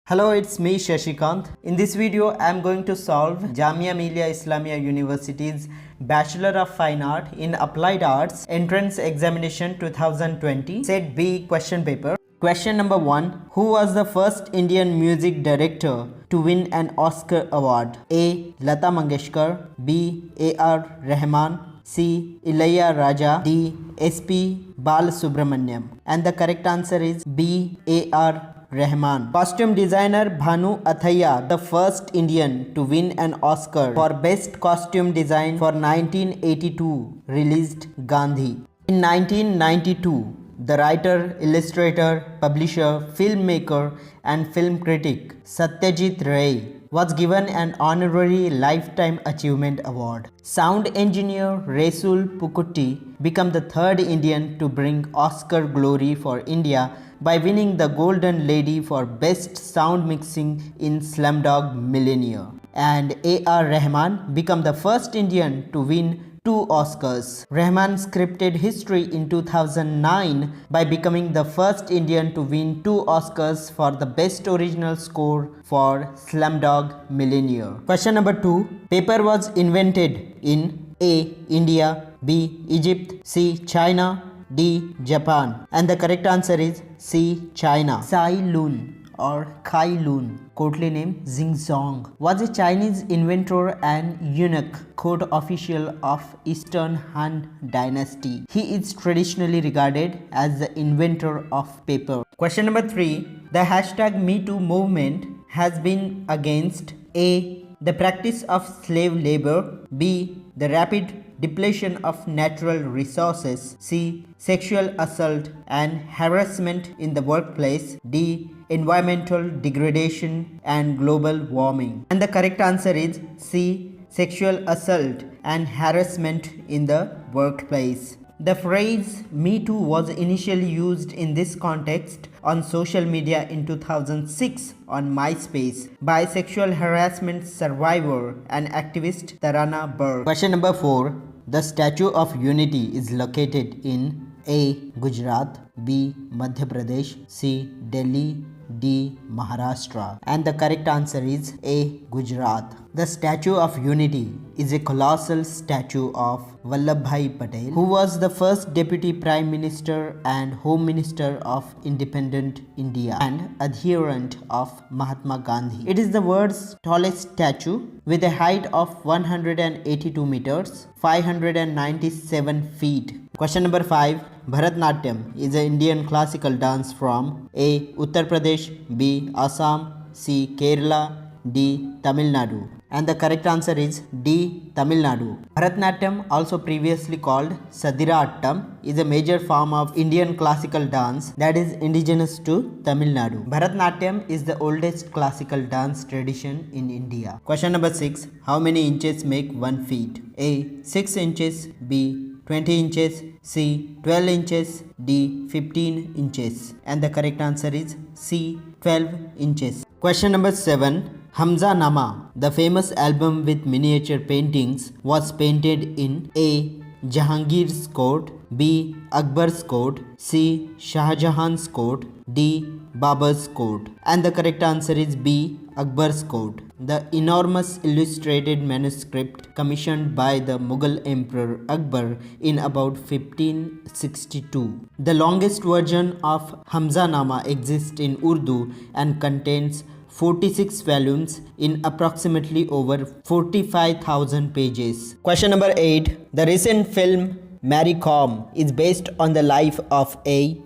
Hello, it's me Shashikant. In this video, I am going to solve Jamia Millia Islamia University's Bachelor of Fine Art in Applied Arts Entrance Examination 2020 Set B question paper. Question number 1. Who was the first Indian music director to win an Oscar award? A. Lata Mangeshkar, B. A.R. Rahman, C. Ilayya Raja, D. S.P. Balasubramaniam. And the correct answer is B. A.R. Rahman. Costume designer Bhanu Athaiya, the first Indian to win an Oscar for Best Costume Design for 1982, released Gandhi. In 1992, the writer, illustrator, publisher, filmmaker and film critic Satyajit Ray was given an honorary Lifetime Achievement Award. Sound engineer Resul Pukutti became the third Indian to bring Oscar glory for India by winning the Golden Lady for Best Sound Mixing in Slumdog Millionaire. And A.R. Rahman became the first Indian to win 2 Oscars. Rahman scripted history in 2009 by becoming the first Indian to win 2 Oscars for the Best Original Score for Slumdog Millionaire. Question number 2. Paper was invented in A. India, B. Egypt, C. China, D. Japan. And the correct answer is C. China. Cai Lun or Kai Lun, courtly name Xingzong, was a Chinese inventor and eunuch, court official of Eastern Han Dynasty. He is traditionally regarded as the inventor of paper. Question number 3. The hashtag #MeToo movement has been against A. the practice of slave labor, B. the rapid depletion of natural resources, C. sexual assault and harassment in the workplace, D. environmental degradation and global warming. And the correct answer is C. sexual assault and harassment in the workplace. The phrase Me Too was initially used in this context on social media in 2006 on MySpace by sexual harassment survivor and activist Tarana Burke. Question number 4. The Statue of Unity is located in A. Gujarat, B. Madhya Pradesh, C. Delhi, D. Maharashtra. And the correct answer is A. Gujarat. The Statue of Unity is a colossal statue of Vallabhbhai Patel, who was the first Deputy Prime Minister and Home Minister of Independent India and adherent of Mahatma Gandhi. It is the world's tallest statue with a height of 182 meters, 597 feet. Question number 5. Bharatnatyam is an Indian classical dance from A. Uttar Pradesh, B. Assam, C. Kerala, D. Tamil Nadu. And the correct answer is D. Tamil Nadu. Bharatnatyam, also previously called Sadirattam, is a major form of Indian classical dance that is indigenous to Tamil Nadu. Bharatnatyam is the oldest classical dance tradition in India. Question number 6. How many inches make 1 feet? A. 6 inches, B. 20 inches, C. 12 inches, D. 15 inches. And the correct answer is C. 12 inches. Question number 7. Hamza Nama, the famous album with miniature paintings, was painted in A. Jahangir's court, B. Akbar's court, C. Shah Jahan's court, D. Babur's court. And the correct answer is B. Akbar's court. The enormous illustrated manuscript commissioned by the Mughal Emperor Akbar in about 1562. The longest version of Hamza Nama exists in Urdu and contains 46 volumes in approximately over 45,000 pages. Question number 8. The recent film Mary Kom is based on the life of A.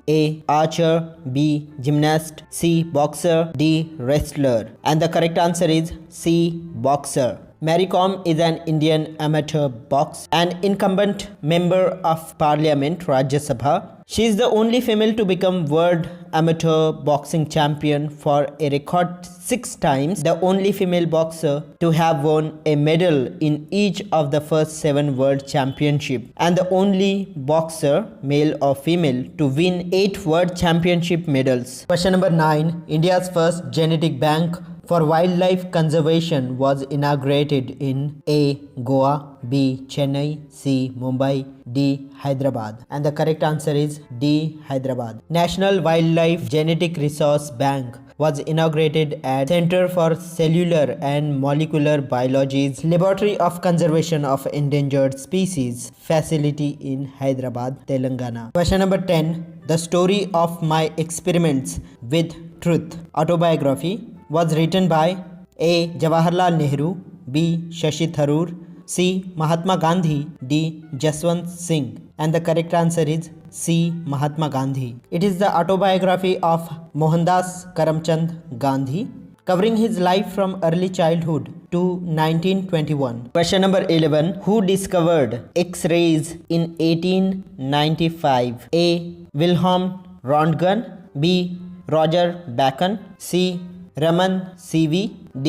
Archer, B. Gymnast, C. Boxer, D. Wrestler. And the correct answer is C. Boxer. Mary Kom is an Indian amateur boxer and incumbent member of Parliament Rajya Sabha. She is the only female to become world amateur boxing champion for a record 6 times, the only female boxer to have won a medal in each of the first 7 world championships, and the only boxer, male or female, to win 8 world championship medals. Question number 9. India's first genetic bank for wildlife conservation was inaugurated in A. Goa, B. Chennai, C. Mumbai, D. Hyderabad. And the correct answer is D. Hyderabad. National Wildlife Genetic Resource Bank was inaugurated at Center for Cellular and Molecular Biology's Laboratory of Conservation of Endangered Species facility in Hyderabad, Telangana. Question number 10. The story of my experiments with truth autobiography was written by A. Jawaharlal Nehru, B. Shashi Tharoor, C. Mahatma Gandhi, D. Jaswant Singh, and the correct answer is C. Mahatma Gandhi. It is the autobiography of Mohandas Karamchand Gandhi, covering his life from early childhood to 1921. Question number 11. Who discovered X-rays in 1895? A. Wilhelm Röntgen, B. Roger Bacon, C. Raman C.V., D.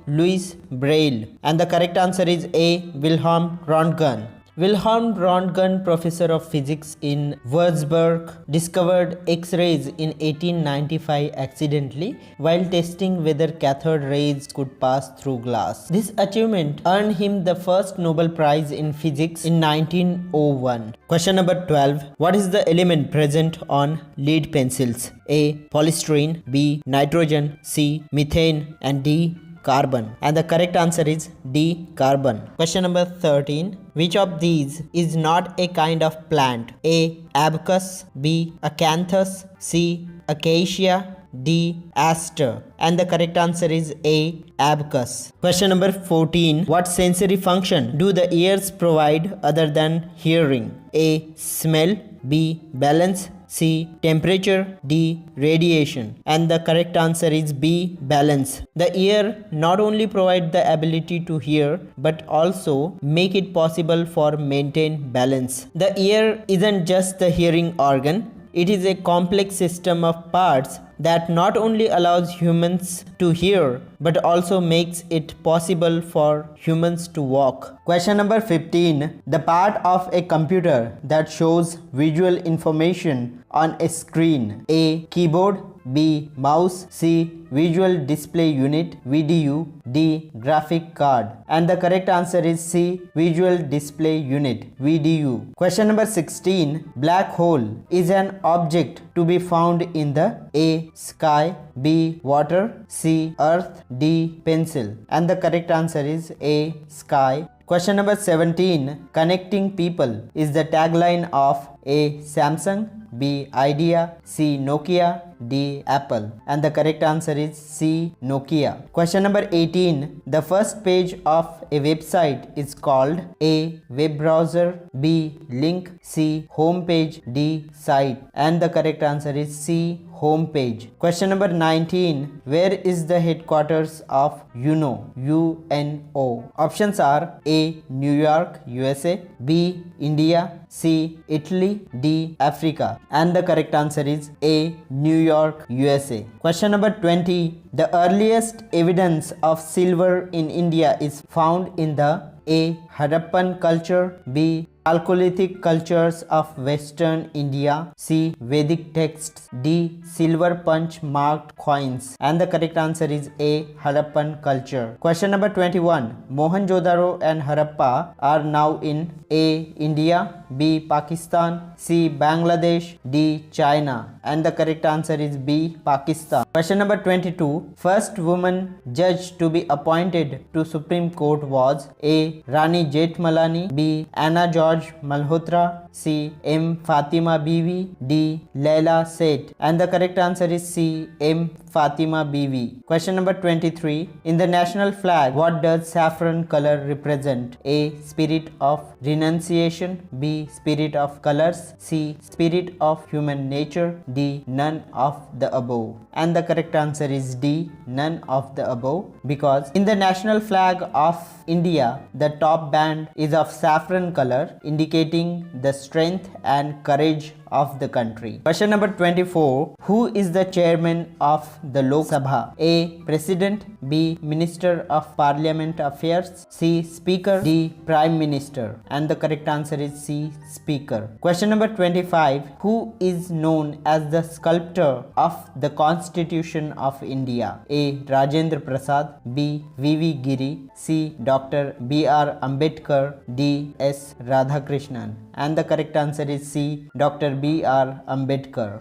Louis Braille, and the correct answer is A. Wilhelm Röntgen. Wilhelm Röntgen, professor of physics in Würzburg, discovered X-rays in 1895 accidentally while testing whether cathode rays could pass through glass. This achievement earned him the first Nobel Prize in Physics in 1901. Question number 12. What is the element present on lead pencils? A. Polystyrene, B. Nitrogen, C. Methane, and D. Carbon, and the correct answer is D. Carbon. Question number 13. Which of these is not a kind of plant? A. Abacus, B. Acanthus, C. Acacia, D. Aster, and the correct answer is A. Abacus. Question number 14. What sensory function do the ears provide other than hearing? A. Smell, B. Balance, C. Temperature, D. Radiation, and the correct answer is B. Balance. The ear not only provide the ability to hear but also make it possible for maintain balance. The ear isn't just the hearing organ. It is a complex system of parts that not only allows humans to hear but also makes it possible for humans to walk. Question number 15. The part of a computer that shows visual information on a screen. A. Keyboard, B. Mouse, C. Visual Display Unit VDU, D. Graphic card, and the correct answer is C. Visual Display Unit VDU. Question number 16. Black hole is an object to be found in the A. Sky, B. Water, C. Earth, D. Pencil, and the correct answer is A. Sky. Question number 17. Connecting people is the tagline of A. Samsung, B. Idea, C. Nokia, D. Apple, and the correct answer is C. Nokia. Question number 18. The first page of a website is called A. Web browser, B. Link, C. Home page, D. Site, and the correct answer is C. Home page. Question number 19. Where is the headquarters of UNO? UNO. Options are A. New York, USA, B. India, C. Italy, D. Africa, and the correct answer is A. New York, USA. Question number 20. The earliest evidence of silver in India is found in the A. Harappan culture, B. Chalcolithic cultures of Western India, C. Vedic texts, D. Silver punch marked coins, and the correct answer is A. Harappan culture. Question number 21. Mohenjo-daro and Harappa are now in A. India, B. Pakistan, C. Bangladesh, D. China, and the correct answer is B. Pakistan. Question number 22. First woman judge to be appointed to Supreme Court was A. Rani Jethmalani, B. Anna George Malhotra, C. M. Fatima Bibi, D. Laila Seth, and the correct answer is C. M. Fatima Bibi. Question number 23. In the national flag, what does saffron color represent? A. Spirit of renunciation, B. Spirit of colors, C. Spirit of human nature, D. None of the above, and the correct answer is D. None of the above, because in the national flag of India, the top band is of saffron color, indicating the strength and courage of the country. Question number 24. Who is the chairman of the Lok Sabha? A. President, B. Minister of Parliament Affairs, C. Speaker, D. Prime Minister, and the correct answer is C. Speaker. Question number 25. Who is known as the sculptor of the Constitution of India? A. Rajendra Prasad, B. V.V. Giri, C. Dr. B.R. Ambedkar, D. S. Radhakrishnan, and the correct answer is C. Dr. B.R. Ambedkar.